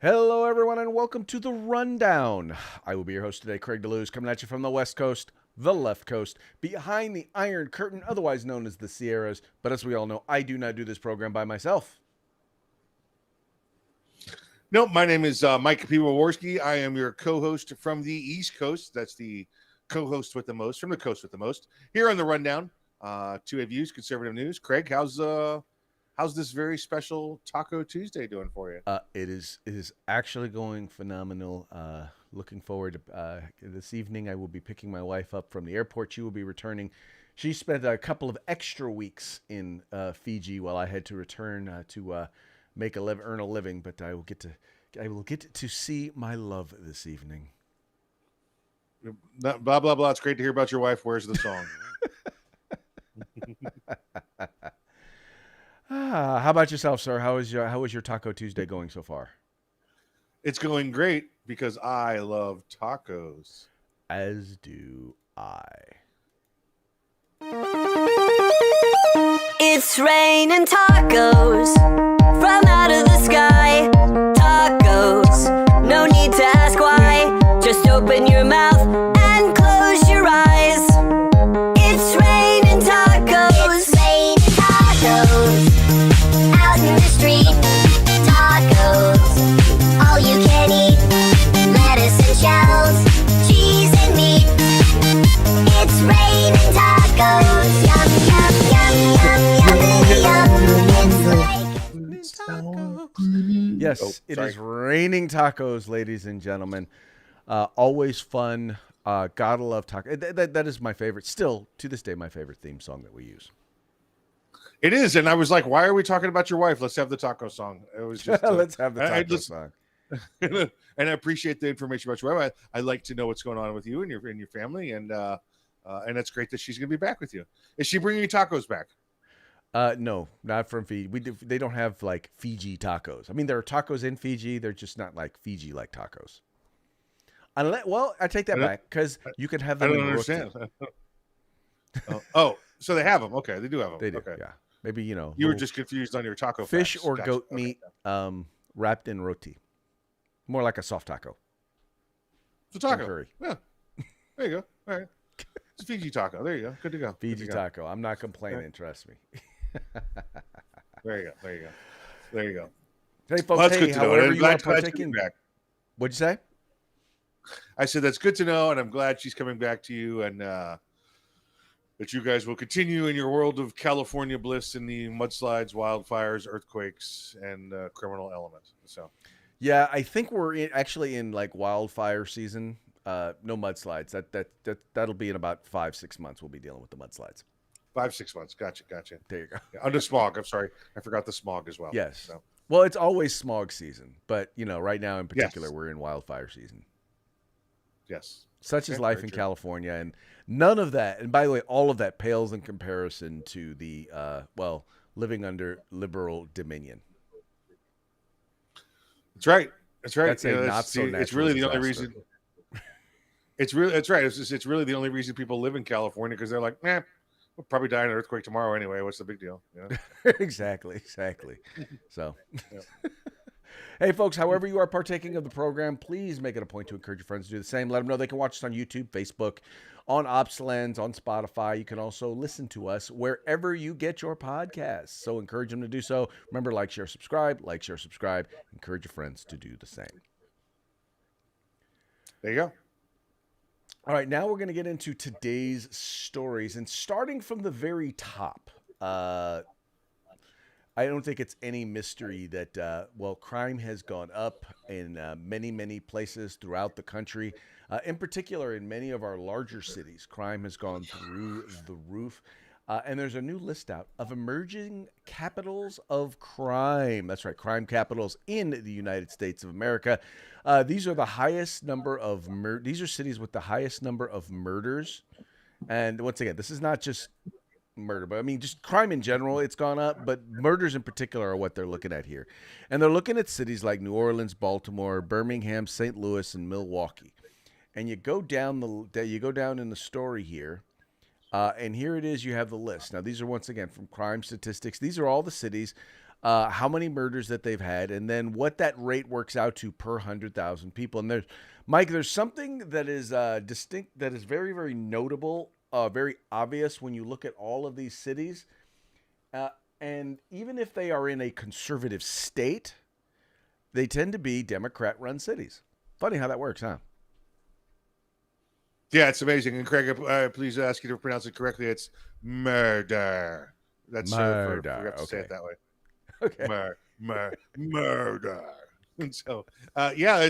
Hello, everyone, and welcome to the Rundown. I will be your host today, Craig DeLuz, coming at you from the West Coast, the left coast, behind the Iron Curtain, otherwise known as the Sierras. But as we all know, I do not do this program by myself. No, my name is Mike Piwowarski. I am your co-host from the East Coast. That's the co-host with the most, from the coast with the most. Here on the Rundown, two of views, conservative news. Craig, how's this very special Taco Tuesday doing for you? It is actually going phenomenal. Looking forward to this evening. I will be picking my wife up from the airport. She will be returning. She spent a couple of extra weeks in Fiji while I had to return to earn a living. But I will get to see my love this evening. Blah blah blah. It's great to hear about your wife. Where's the song? How about yourself, sir? How is your Taco Tuesday going so far? It's going great because I love tacos. As do I. It's raining tacos from out of the sky. Tacos, no need to ask why. Just open your mouth and close your eyes. It's raining tacos. It's raining tacos out in the street. Tacos, all you can eat. Lettuce and shells, cheese and meat. It's raining tacos. Yum, yum, yum, yum, yum, yum. It's like Yes, it is raining tacos, ladies and gentlemen. Always fun. Gotta love tacos. That is my favorite. Still, to this day, my favorite theme song that we use. It is, and I was like, "Why are we talking about your wife? Let's have the taco song." It was just Let's have the taco song. And I appreciate the information about your wife. I like to know what's going on with you and your family, and it's great that she's going to be back with you. Is she bringing you tacos back? No, not from Fiji. They don't have like Fiji tacos. I mean, there are tacos in Fiji. They're just not like Fiji like tacos. Well, I take that back because you can have them. I don't understand. So they have them. Okay, they do have them. They do. Okay. Yeah, maybe you were just confused on your taco. Fish facts. or Gotcha. goat meat, wrapped in roti. More like a soft taco. It's a taco. Curry. Yeah. There you go. All right. It's a Fiji taco. There you go. Good to go. Fiji taco. I'm not complaining. Trust me. There you go. Hey, folks. Well, that's good to know. However I'm you are glad she's partaking. back. What'd you say? I said that's good to know, and I'm glad she's coming back to you, and that you guys will continue in your world of California bliss in the mudslides, wildfires, earthquakes, and criminal elements. So, Yeah, I think we're actually in like wildfire season. No mudslides. That'll be in about 5-6 months. We'll be dealing with the mudslides. 5-6 months. Gotcha. There you go. Yeah, under smog. I'm sorry, I forgot the smog as well. Yes. So. Well, it's always smog season, but right now in particular, Yes. we're in wildfire season. Yes. Such is Okay, life very in true. California, and none of that. And by the way, all of that pales in comparison to the living under liberal dominion. That's right. That's right. That's a not so It's natural really the only disaster. reason. That's right. It's really the only reason people live in California because they're like, we'll probably die in an earthquake tomorrow anyway. What's the big deal? Exactly. So, Yeah. hey, folks, however you are partaking of the program, please make it a point to encourage your friends to do the same. Let them know they can watch us on YouTube, Facebook, on OpsLens, on Spotify. You can also listen to us wherever you get your podcasts. So encourage them to do so. Remember, like, share, subscribe. Encourage your friends to do the same. There you go. All right, now we're going to get into today's stories. And starting from the very top, I don't think it's any mystery that, crime has gone up in many, many places throughout the country. In particular, in many of our larger cities, crime has gone through the roof. And there's a new list out of emerging capitals of crime. That's right, crime capitals in the United States of America. These are the highest number of these are cities with the highest number of murders. And once again, this is not just murder, but I mean just crime in general. It's gone up, but murders in particular are what they're looking at here. And they're looking at cities like New Orleans, Baltimore, Birmingham, St. Louis, and Milwaukee. And you go down in the story here. And here it is. You have the list. Now, these are once again from crime statistics. These are all the cities how many murders that they've had, and then what that rate works out to per 100,000 people. And there's something that is distinct, that is very, very notable, very obvious when you look at all of these cities. And even if they are in a conservative state, they tend to be Democrat-run cities. Funny how that works, huh? Yeah, it's amazing. And Craig, please ask you to pronounce it correctly. It's murder. That's Murder. forgot to say Okay. it that way. Okay. Murder. And so, yeah,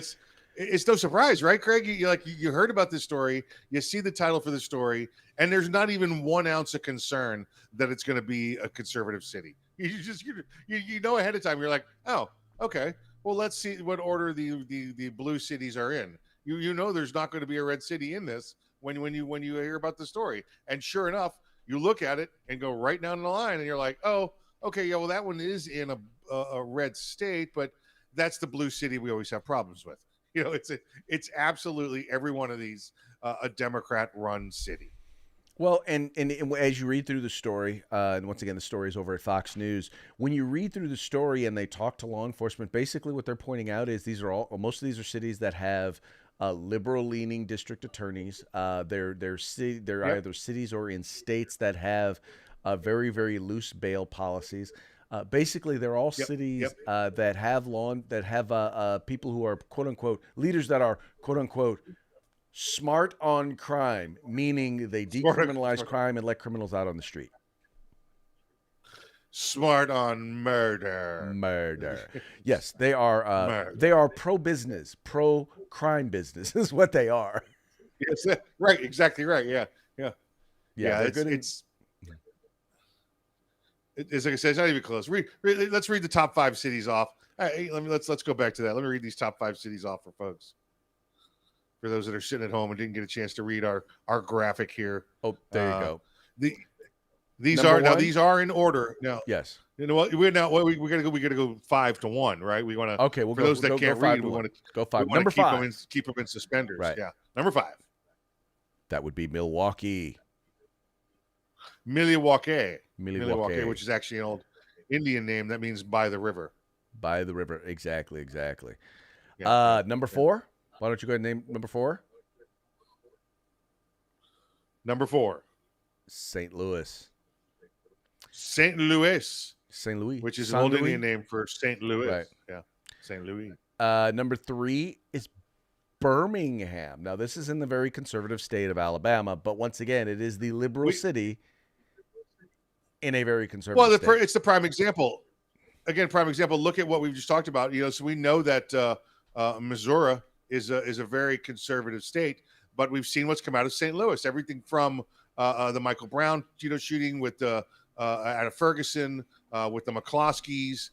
it's no surprise, right, Craig? You heard about this story, you see the title for the story, and there's not even 1 ounce of concern that it's going to be a conservative city. You know ahead of time. You're like, oh, okay. Well, let's see what order the blue cities are in. You know there's not going to be a red city in this when you hear about the story. And sure enough, you look at it and go right down the line, and you're like, oh, okay, yeah, well, that one is in a red state, but that's the blue city we always have problems with. You know, it's absolutely every one of these a Democrat-run city. Well, and as you read through the story, and once again, the story is over at Fox News. When you read through the story and they talk to law enforcement, basically what they're pointing out is most of these are cities that have liberal-leaning district attorneys. They're either cities or in states that have very, very loose bail policies. Basically, they're all cities that have people who are quote unquote leaders that are quote unquote smart on crime, meaning they decriminalize crime and let criminals out on the street. Smart on murder. Yes, they are. They are pro-business, pro-crime business is what they are. Yes, right. Exactly right. Yeah. It's like I said, it's not even close. Let's read the top 5 cities off. Hey, let's go back to that. Let me read these top 5 cities off for folks. For those that are sitting at home and didn't get a chance to read our graphic here. Oh, there you go. These are in order. Now, yes. You know what? We gotta go 5 to 1, right? We want to. Okay, for those that can't read, we want to go 5. Number 5. Keep them in suspenders. Right. Yeah. Number 5. That would be Milwaukee. Milwaukee, which is actually an old Indian name that means by the river. By the river, exactly. Yeah. Number 4. Why don't you go ahead and name number 4? Number 4, St. Louis. St. Louis, which is an old Indian name for St. Louis. Right. Yeah, St. Louis. Number 3 is Birmingham. Now, this is in the very conservative state of Alabama, but once again, it is the liberal city in a very conservative state. It's the prime example. Again, prime example. Look at what we've just talked about. You know, so we know that Missouri is a very conservative state, but we've seen what's come out of St. Louis. Everything from the Michael Brown, shooting with out of Ferguson, with the McCloskeys.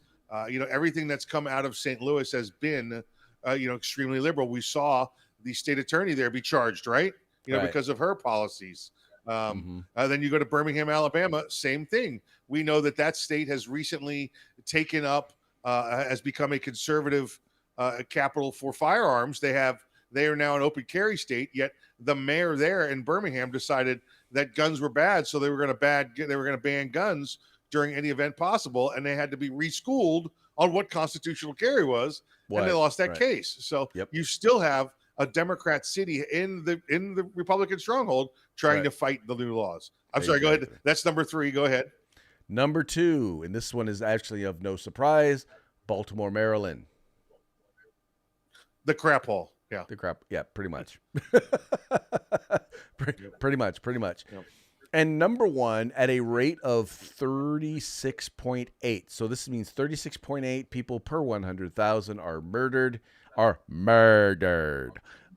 Everything that's come out of St. Louis has been, extremely liberal. We saw the state attorney there be charged, right? Because of her policies. Then you go to Birmingham, Alabama, same thing. We know that state has recently taken up, has become a conservative capital for firearms. They are now an open carry state, yet the mayor there in Birmingham decided that guns were bad, so they were going to ban guns during any event possible, and they had to be reschooled on what constitutional carry was, and they lost that case. So you still have a Democrat city in the Republican stronghold trying to fight the new laws. I'm sorry, go ahead. That's number 3. Go ahead. Number 2, and this one is actually of no surprise, Baltimore, Maryland. The crap hole. Yeah. The crap. Yeah, pretty much. Pretty much. Yep. And number 1 at a rate of 36.8. So this means 36.8 people per 100,000 are murdered.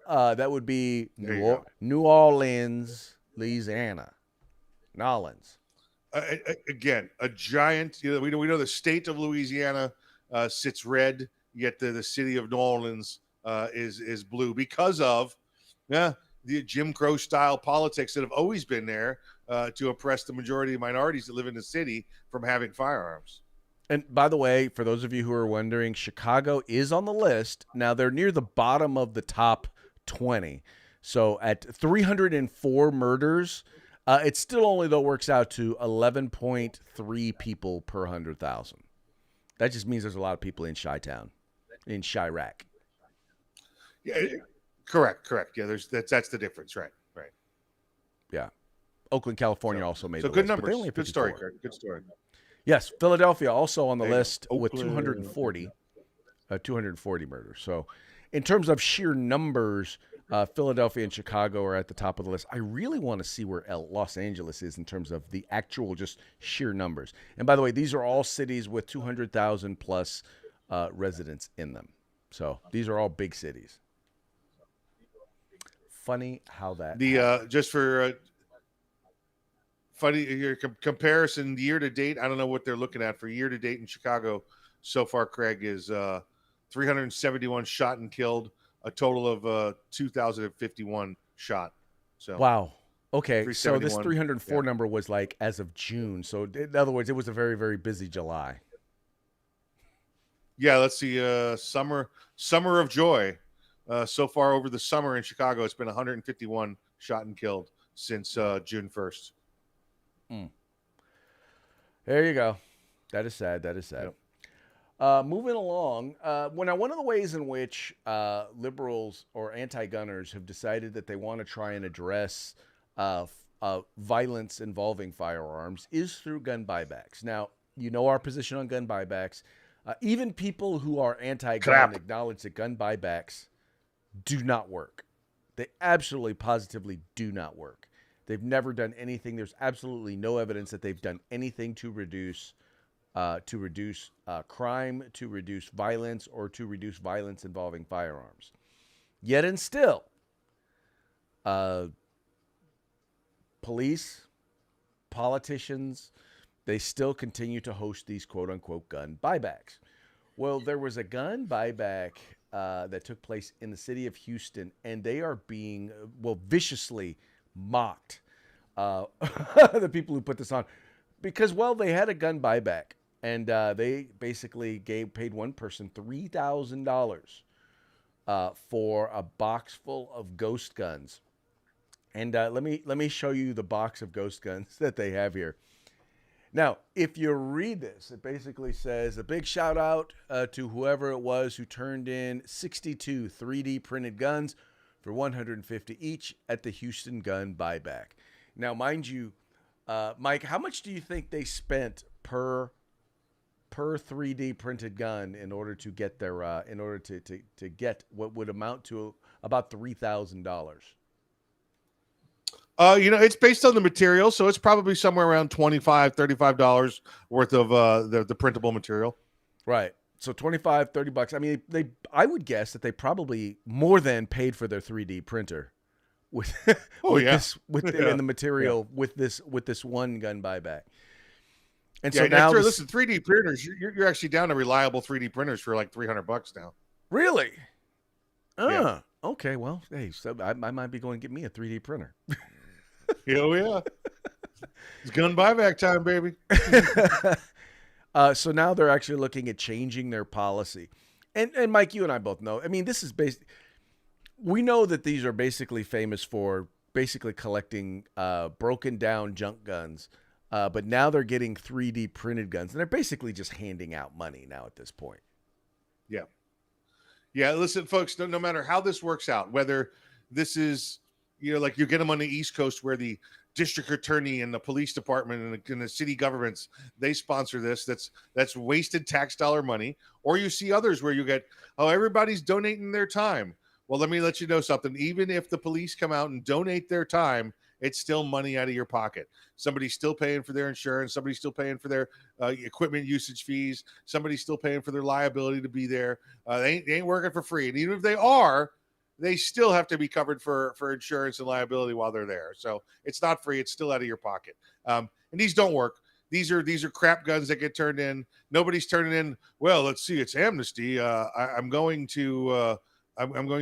That would be New Orleans, Louisiana. Nolans. Again, a giant. We know the state of Louisiana sits red, yet the city of New Orleans is blue because of the Jim Crow style politics that have always been there to oppress the majority of minorities that live in the city from having firearms. And by the way, for those of you who are wondering, Chicago is on the list. Now, they're near the bottom of the top 20. So at 304 murders, it still only, though, works out to 11.3 people per 100,000. That just means there's a lot of people in Chi-town, in Chirac. Yeah, correct. Yeah, that's the difference, right? Yeah. Oakland, California So, also made so the good list, but they numbers. only have Good 54. story, Craig. Good story. Yes, Philadelphia also on the There you go. list with Oakland. 240 murders. So, in terms of sheer numbers, Philadelphia and Chicago are at the top of the list. I really want to see where Los Angeles is in terms of the actual just sheer numbers. And by the way, these are all cities with 200,000 plus residents in them. So these are all big cities. Funny how that Just for funny your comparison year to date. I don't know what they're looking at for year to date in Chicago so far. Craig is 371 shot and killed, a total of 2,051 shot. So wow. Okay, so this 371, 304 number was like as of June. So in other words, it was a very, very busy July. Yeah, let's see. Summer of joy. So far over the summer in Chicago, it's been 151 shot and killed since June 1st. There you go. That is sad. Yep. Moving along, one of the ways in which liberals or anti-gunners have decided that they want to try and address violence involving firearms is through gun buybacks. Now, you know our position on gun buybacks. Even people who are anti-gun acknowledge that gun buybacks do not work. They absolutely, positively do not work. They've never done anything. There's absolutely no evidence that they've done anything to reduce crime, to reduce violence, or to reduce violence involving firearms. Yet and still, police, politicians, they still continue to host these quote-unquote gun buybacks. Well, there was a gun buyback that took place in the city of Houston, and they are being, viciously mocked, the people who put this on, because, they had a gun buyback, and they basically paid one person $3,000 for a box full of ghost guns. And let me show you the box of ghost guns that they have here. Now, if you read this, it basically says a big shout out to whoever it was who turned in 62 3D printed guns for $150 each at the Houston gun buyback. Now, mind you, Mike, how much do you think they spent per 3D printed gun in order to get their to get what would amount to about $3,000? It's based on the material, so it's probably somewhere around $25, $35 worth of the printable material. Right. So $25, $30. I mean, I would guess that they probably more than paid for their 3D printer with in the material with this one gun buyback. And so now, listen, 3D printers, you're actually down to reliable 3D printers for like $300 now. Really? Yeah. Okay. Well, hey, so I might be going to get me a 3D printer. Oh yeah, it's gun buyback time, baby. So now they're actually looking at changing their policy, and Mike, you and I both know. I mean, this is we know that these are basically famous for basically collecting broken down junk guns, but now they're getting 3D printed guns, and they're basically just handing out money now at this point. Yeah. Listen, folks, no matter how this works out, whether this is, like you get them on the East Coast where the district attorney and the police department and the city governments, they sponsor this. That's wasted tax dollar money. Or you see others where you get, everybody's donating their time. Well, let me let you know something. Even if the police come out and donate their time, it's still money out of your pocket. Somebody's still paying for their insurance. Somebody's still paying for their equipment usage fees. Somebody's still paying for their liability to be there. They ain't working for free. And even if they are, they still have to be covered for insurance and liability while they're there. So it's not free. It's still out of your pocket. And these don't work. These are crap guns that get turned in. Nobody's turning in. Well, let's see. It's amnesty. I'm going to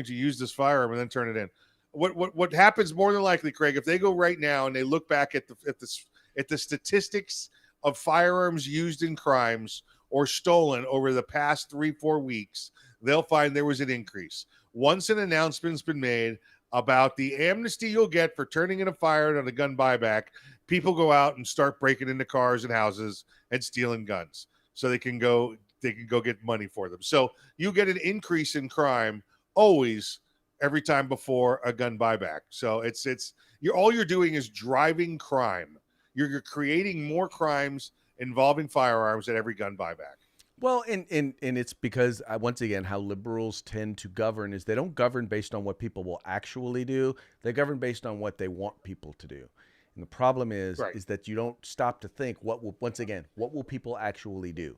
use this firearm and then turn it in. What happens more than likely, Craig, if they go right now and they look back at the statistics of firearms used in crimes or stolen over the past 3-4 weeks, they'll find there was an increase. Once an announcement's been made about the amnesty you'll get for turning in a firearm on a gun buyback, people go out and start breaking into cars and houses and stealing guns so they can go they can go get money for them. So you get an increase in crime always every time before a gun buyback. So all you're doing is driving crime. You're creating more crimes involving firearms at every gun buyback. Well, and it's because once again, how liberals tend to govern is they don't govern based on what people will actually do. They govern based on what they want people to do. And the problem is that you don't stop to think what will people actually do?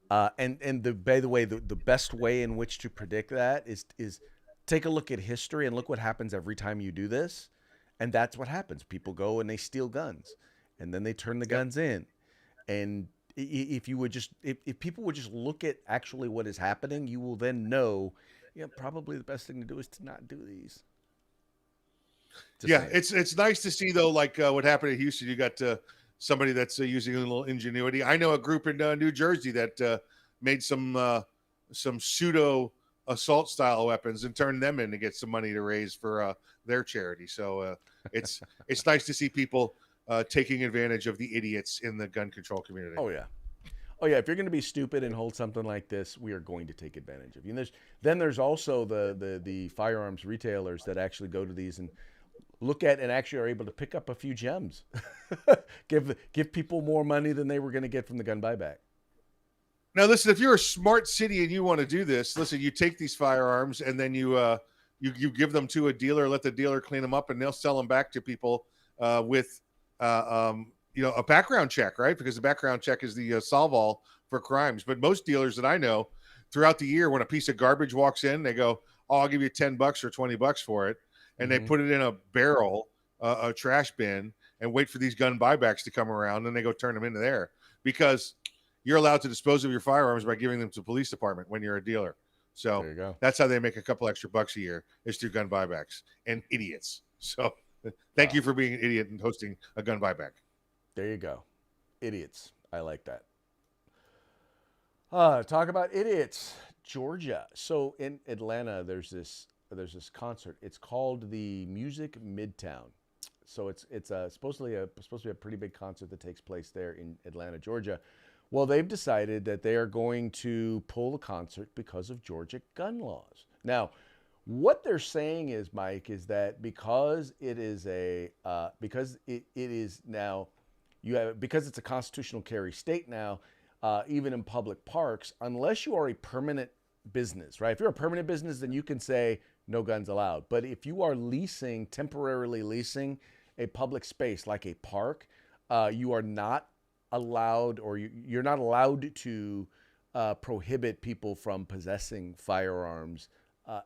By the way, the best way in which to predict that is take a look at history and look what happens every time you do this. And that's what happens. People go and they steal guns, and then they turn the guns in. And if people would just look at actually what is happening, you will then know, probably the best thing to do is to not do these. It's nice to see though, like what happened in Houston. You got somebody that's using a little ingenuity. I know a group in New Jersey that made some pseudo assault style weapons and turned them in to get some money to raise for their charity. So it's nice to see people taking advantage of the idiots in the gun control community. Oh yeah. If you're going to be stupid and hold something like this, we are going to take advantage of you. And there's also the firearms retailers that actually go to these and look at and actually are able to pick up a few gems, give people more money than they were going to get from the gun buyback. Now, listen, if you're a smart city and you want to do this, listen, you take these firearms and then you give them to a dealer, let the dealer clean them up, and they'll sell them back to people with a background check, right? Because the background check is the solve-all for crimes. But most dealers that I know throughout the year, when a piece of garbage walks in, they go, "Oh, I'll give you $10 or $20 for it," and they put it in a barrel, a trash bin, and wait for these gun buybacks to come around, and they go turn them into there because you're allowed to dispose of your firearms by giving them to the police department when you're a dealer. So there you go. That's how they make a couple extra bucks a year is through gun buybacks and idiots. So thank you for being an idiot and hosting a gun buyback. There you go. Idiots. I like that. Talk about idiots. Georgia. So in Atlanta, there's this concert. It's called the Music Midtown. So it's supposed to be a pretty big concert that takes place there in Atlanta, Georgia. Well, they've decided that they are going to pull the concert because of Georgia gun laws. Now, what they're saying is, Mike, is that because it is because it's a constitutional carry state now, even in public parks, unless you are a permanent business, right? If you're a permanent business, then you can say no guns allowed. But if you are temporarily leasing a public space like a park, you are not allowed, or you're not allowed to prohibit people from possessing firearms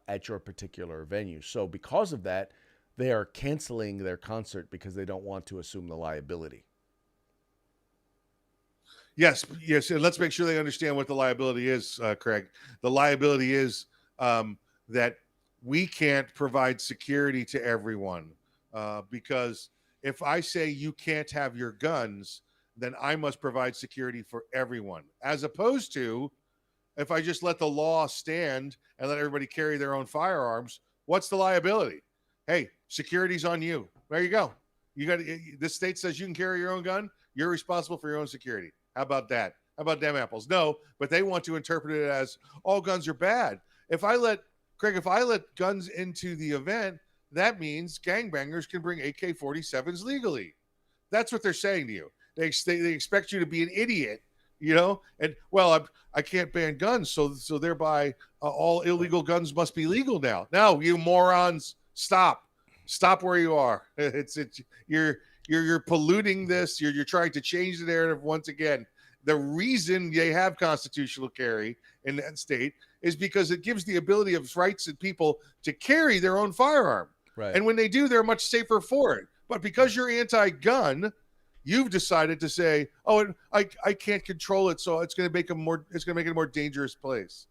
at your particular venue. So because of that, they are canceling their concert because they don't want to assume the liability. Yes. And let's make sure they understand what the liability is, Craig. The liability is that we can't provide security to everyone because if I say you can't have your guns, then I must provide security for everyone. As opposed to if I just let the law stand and let everybody carry their own firearms, what's the liability? Hey, security's on you. There you go. This state says you can carry your own gun. You're responsible for your own security. How about that? How about them apples? No, but they want to interpret it as all guns are bad. If I let guns into the event, that means gangbangers can bring AK-47s legally. That's what they're saying to you. They expect you to be an idiot, and I can't ban guns, so thereby all illegal guns must be legal now. No, you morons, stop where you are. You're polluting this. You're trying to change the narrative once again. The reason they have constitutional carry in that state is because it gives the ability of rights and people to carry their own firearm. Right. And when they do, they're much safer for it. But because you're anti-gun, you've decided to say, "Oh, I can't control it, so it's going to make it a more dangerous place."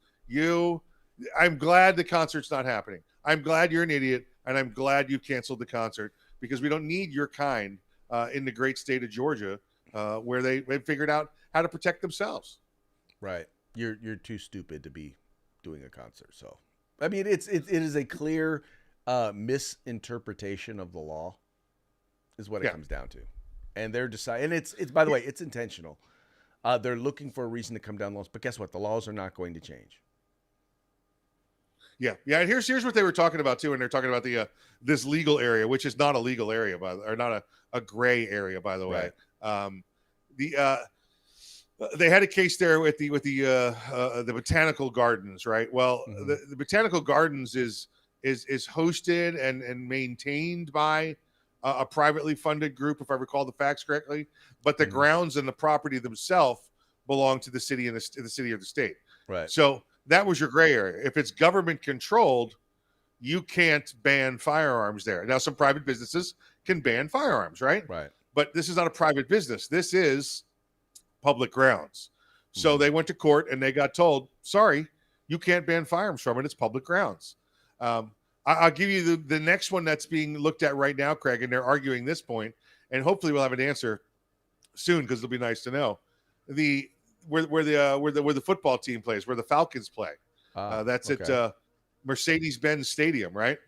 I'm glad the concert's not happening. I'm glad you're an idiot, and I'm glad you canceled the concert because we don't need your kind in the great state of Georgia, where they figured out how to protect themselves. Right. You're too stupid to be doing a concert. So, I mean, it is a clear misinterpretation of the law, is what it comes down to. And they're deciding, and it's by the way, it's intentional. They're looking for a reason to come down laws, but guess what? The laws are not going to change. Yeah, yeah. And here's what they were talking about too, and they're talking about the this legal area, which is not a legal area, or not a gray area, by the way. Right. The they had a case there with the botanical gardens, right? Well, the botanical gardens is hosted and maintained by a privately funded group, if I recall the facts correctly. But the grounds and the property themselves belong to the city and the city or the state. Right. So that was your gray area. If it's government controlled, you can't ban firearms there. Now, some private businesses can ban firearms, right? Right. But this is not a private business. This is public grounds. So they went to court and they got told, sorry, you can't ban firearms from it. It's public grounds. I'll give you the next one that's being looked at right now, Craig, and they're arguing this point, and hopefully we'll have an answer soon because it'll be nice to know. Where the football team plays, where the Falcons play. That's okay. At Mercedes-Benz Stadium, right?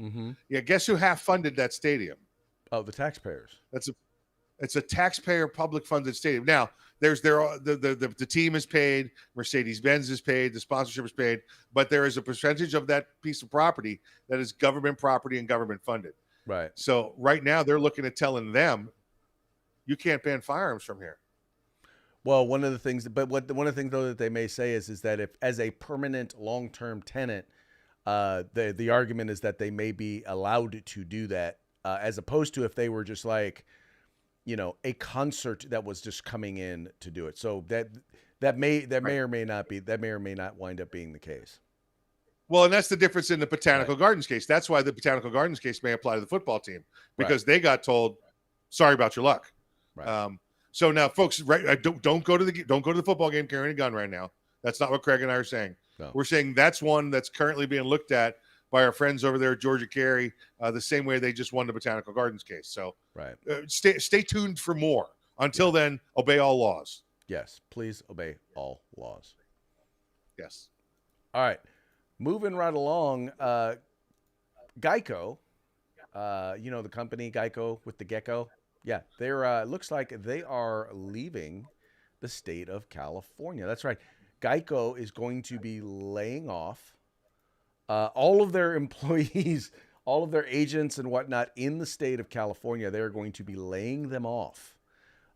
Yeah. Guess who half funded that stadium? Oh, the taxpayers. It's a taxpayer public funded stadium. Now the team is paid, Mercedes-Benz is paid, the sponsorship is paid, but there is a percentage of that piece of property that is government property and government funded. Right. So right now they're looking at telling them, you can't ban firearms from here. Well, one of the things though that they may say is that if as a permanent long-term tenant, the argument is that they may be allowed to do that, as opposed to if they were just like, a concert that was just coming in to do it. So that may or may not wind up being the case. Well, and that's the difference in the Botanical Gardens case. That's why the Botanical Gardens case may apply to the football team, because they got told, sorry about your luck. Right. So now, folks, don't go to the football game carrying a gun right now. That's not what Craig and I are saying. No. We're saying that's one that's currently being looked at by our friends over there at Georgia Carey, the same way they just won the Botanical Gardens case. So stay tuned for more. Until then, obey all laws. Yes, please obey all laws. Yes. All right, moving right along. Geico, the company Geico with the gecko. Yeah, they're looks like they are leaving the state of California. That's right. Geico is going to be laying off all of their employees, all of their agents and whatnot in the state of California. They're going to be laying them off.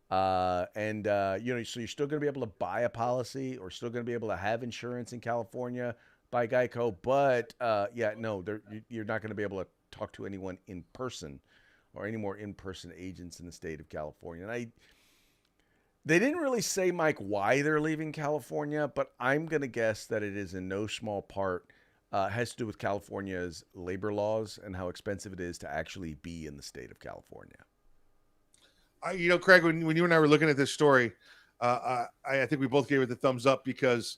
So you're still going to be able to buy a policy or still going to be able to have insurance in California by Geico. But you're not going to be able to talk to anyone in person or any more in-person agents in the state of California. And they didn't really say, Mike, why they're leaving California, but I'm going to guess that it is in no small part has to do with California's labor laws and how expensive it is to actually be in the state of California. Craig, when you and I were looking at this story, I think we both gave it the thumbs up because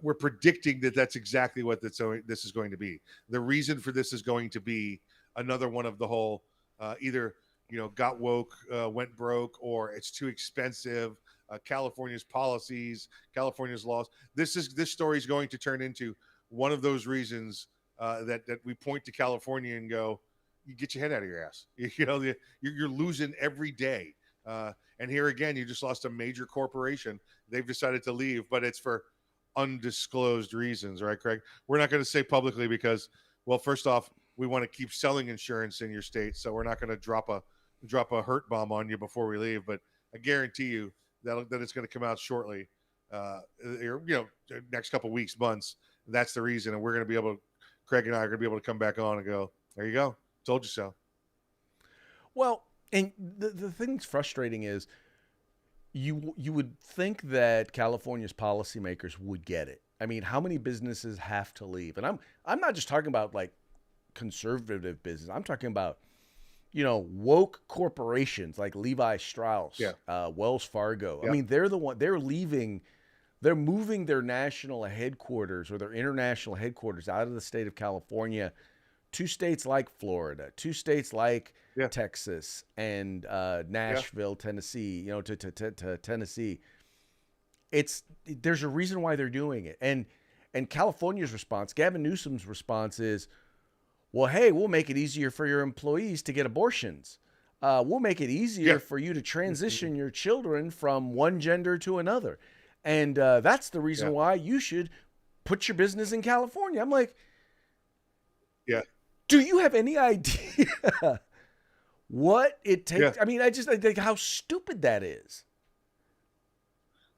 we're predicting that that's exactly what this is going to be. The reason for this is going to be another one of the whole either got woke, went broke, or it's too expensive. California's policies, California's laws. This story is going to turn into one of those reasons that we point to California and go, you get your head out of your ass. You're losing every day. And here again, you just lost a major corporation. They've decided to leave, but it's for undisclosed reasons, right, Craig? We're not going to say publicly because, well, first off, we want to keep selling insurance in your state, so we're not going to drop a hurt bomb on you before we leave. But I guarantee you that it's going to come out shortly, next couple weeks, months. That's the reason, and we're going to be able to, Craig and I are going to be able to come back on and go, there you go, told you so. Well, and the thing that's frustrating is you would think that California's policymakers would get it. I mean, how many businesses have to leave? And I'm not just talking about like conservative business. I'm talking about, woke corporations like Levi Strauss, Wells Fargo. Yeah. I mean, they're leaving. They're moving their national headquarters or their international headquarters out of the state of California to states like Florida, to states like Texas and Nashville, Tennessee, to Tennessee. There's a reason why they're doing it. And California's response, Gavin Newsom's response is, well, hey, we'll make it easier for your employees to get abortions. we'll make it easier for you to transition your children from one gender to another. And that's the reason why you should put your business in California. I'm like, yeah. Do you have any idea what it takes? Yeah. I mean, I think how stupid that is.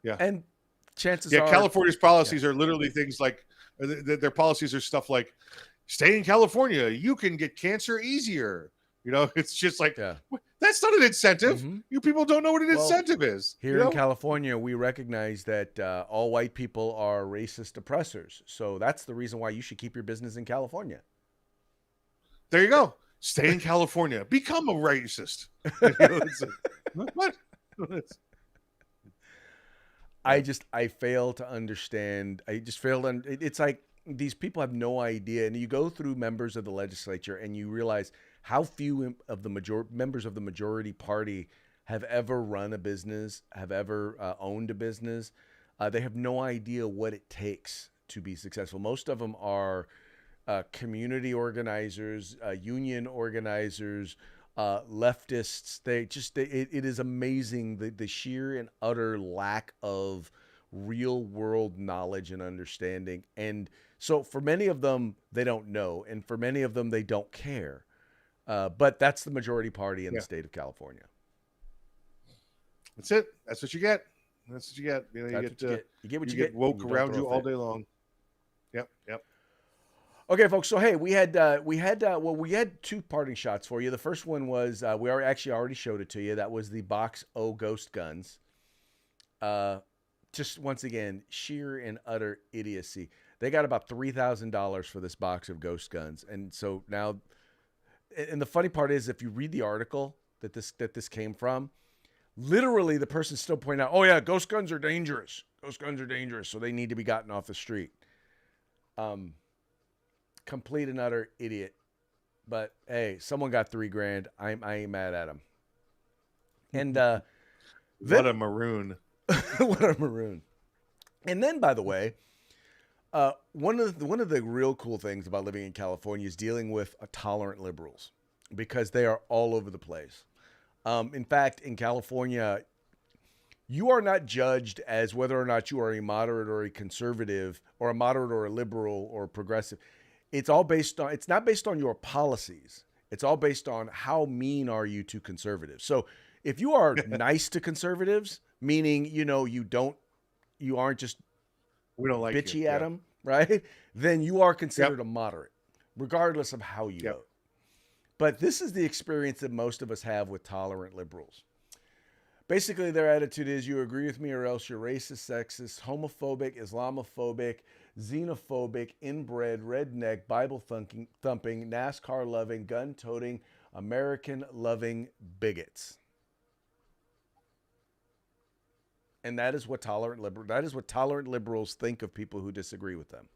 Yeah. And chances are California's policies are literally things like their policies are stuff like stay in California, you can get cancer easier. You know, it's just like that's not an incentive. You people don't know what an incentive is. Here in California, we recognize that all white people are racist oppressors. So that's the reason why you should keep your business in California. There you go. Stay in California. Become a racist. What? I fail to understand. I just fail to. It's like these people have no idea. And you go through members of the legislature and you realize how few of the members of the majority party have ever run a business, have ever owned a business. They have no idea what it takes to be successful. Most of them are community organizers, union organizers, leftists. It is amazing the sheer and utter lack of real world knowledge and understanding. And so for many of them, they don't know. And for many of them, they don't care. But that's the majority party in the state of California. That's it. That's what you get. That's what you get. You know, you get what you get woke around you all day long. Yep. Okay, folks. So hey, we had two parting shots for you. The first one was we actually already showed it to you. That was the box O Ghost Guns. Just once again, sheer and utter idiocy. They got about $3,000 for this box of Ghost Guns, and so now, and the funny part is, if you read the article that this came from, literally the person's still pointing out, oh yeah, Ghost Guns are dangerous. Ghost Guns are dangerous, so they need to be gotten off the street. Complete and utter idiot. But hey, someone got $3,000. I ain't mad at him. And what a maroon. What a maroon. And then, by the way, one of the real cool things about living in California is dealing with tolerant liberals, because they are all over the place. In fact, in California, you are not judged as whether or not you are a moderate or a conservative, or a moderate or a liberal or a progressive. It's not based on your policies. It's all based on how mean are you to conservatives. So if you are nice to conservatives, meaning, you aren't just we don't like bitchy at them, right? Then you are considered a moderate, regardless of how you vote. But this is the experience that most of us have with tolerant liberals. Basically, their attitude is, you agree with me or else you're racist, sexist, homophobic, Islamophobic, xenophobic, inbred, redneck, Bible thumping, NASCAR-loving, gun-toting, American-loving bigots. And that is what tolerant liberals think of people who disagree with them.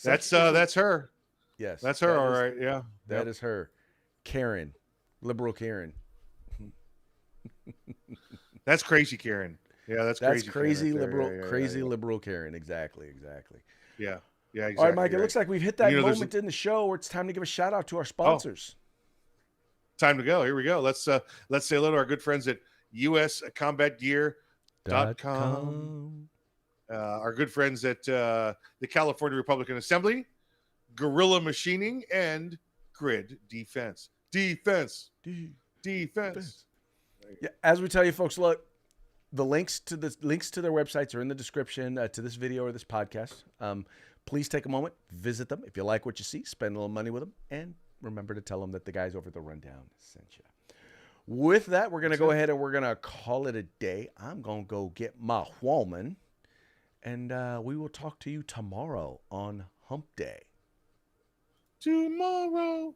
That's her. Yes. That's her, all right. Yeah. That is her. Karen. Liberal Karen. That's crazy Karen. Yeah, that's crazy Karen liberal, liberal Karen. Exactly. Yeah, exactly. All right, Mike, it looks like we've hit that moment in the show where it's time to give a shout out to our sponsors. Time to go. Here we go. Let's say hello to our good friends at uscombatgear.com. Our good friends at the California Republican Assembly, Guerrilla Machining, and Grid Defense. Defense. Yeah, as we tell you, folks, look, the links to their websites are in the description to this video or this podcast. Please take a moment, visit them. If you like what you see, spend a little money with them, and remember to tell them that the guys over at the Rundown sent you. With that, we're going to go ahead and we're going to call it a day. I'm going to go get my woman, and we will talk to you tomorrow on Hump Day. Tomorrow.